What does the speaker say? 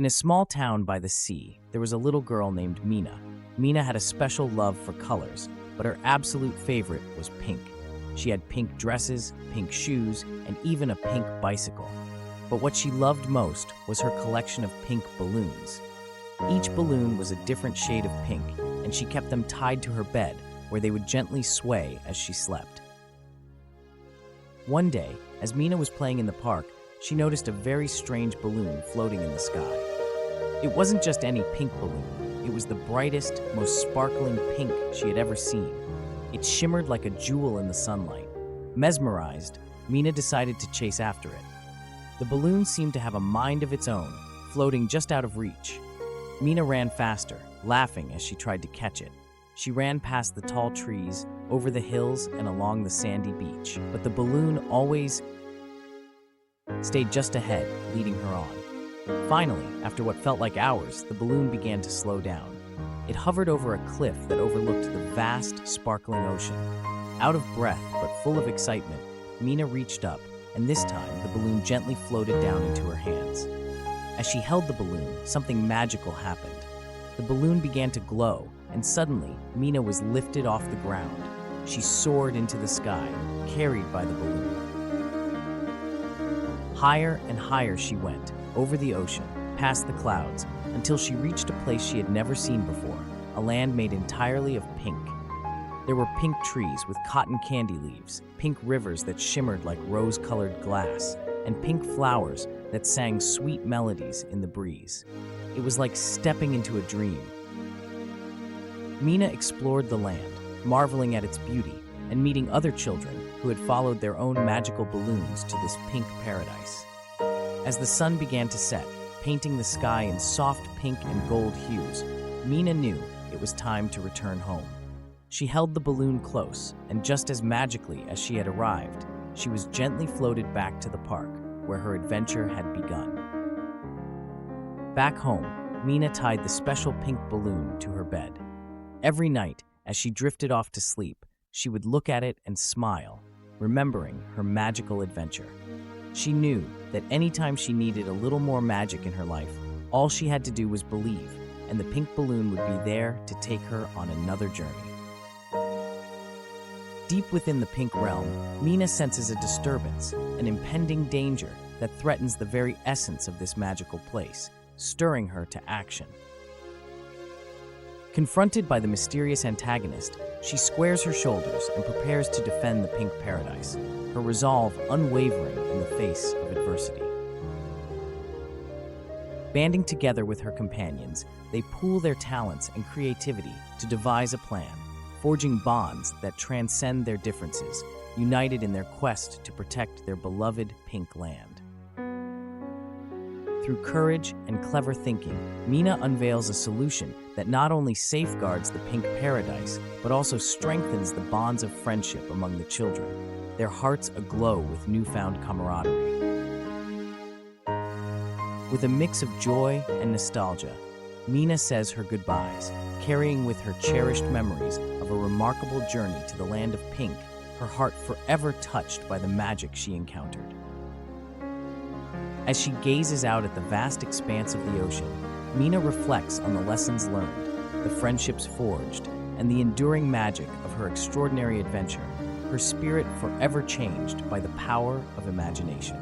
In a small town by the sea, there was a little girl named Mina. Mina had a special love for colors, but her absolute favorite was pink. She had pink dresses, pink shoes, and even a pink bicycle. But what she loved most was her collection of pink balloons. Each balloon was a different shade of pink, and she kept them tied to her bed, where they would gently sway as she slept. One day, as Mina was playing in the park, she noticed a very strange balloon floating in the sky. It wasn't just any pink balloon. It was the brightest, most sparkling pink she had ever seen. It shimmered like a jewel in the sunlight. Mesmerized, Mina decided to chase after it. The balloon seemed to have a mind of its own, floating just out of reach. Mina ran faster, laughing as she tried to catch it. She ran past the tall trees, over the hills, and along the sandy beach, but the balloon always stayed just ahead, leading her on. Finally, after what felt like hours, the balloon began to slow down. It hovered over a cliff that overlooked the vast, sparkling ocean. Out of breath, but full of excitement, Mina reached up, and this time the balloon gently floated down into her hands. As she held the balloon, something magical happened. The balloon began to glow, and suddenly, Mina was lifted off the ground. She soared into the sky, carried by the balloon. Higher and higher she went, over the ocean, past the clouds, until she reached a place she had never seen before, a land made entirely of pink. There were pink trees with cotton candy leaves, pink rivers that shimmered like rose-colored glass, and pink flowers that sang sweet melodies in the breeze. It was like stepping into a dream. Mina explored the land, marveling at its beauty, and meeting other children who had followed their own magical balloons to this pink paradise. As the sun began to set, painting the sky in soft pink and gold hues, Mina knew it was time to return home. She held the balloon close, and just as magically as she had arrived, she was gently floated back to the park, where her adventure had begun. Back home, Mina tied the special pink balloon to her bed. Every night, as she drifted off to sleep, she would look at it and smile, remembering her magical adventure. She knew that anytime she needed a little more magic in her life, all she had to do was believe, and the pink balloon would be there to take her on another journey. Deep within the pink realm, Mina senses a disturbance, an impending danger that threatens the very essence of this magical place, stirring her to action. Confronted by the mysterious antagonist, she squares her shoulders and prepares to defend the pink paradise, her resolve unwavering in the face of adversity. Banding together with her companions, they pool their talents and creativity to devise a plan, forging bonds that transcend their differences, united in their quest to protect their beloved pink land. Through courage and clever thinking, Mina unveils a solution that not only safeguards the pink paradise, but also strengthens the bonds of friendship among the children, their hearts aglow with newfound camaraderie. With a mix of joy and nostalgia, Mina says her goodbyes, carrying with her cherished memories of a remarkable journey to the land of pink, her heart forever touched by the magic she encountered. As she gazes out at the vast expanse of the ocean, Mina reflects on the lessons learned, the friendships forged, and the enduring magic of her extraordinary adventure, her spirit forever changed by the power of imagination.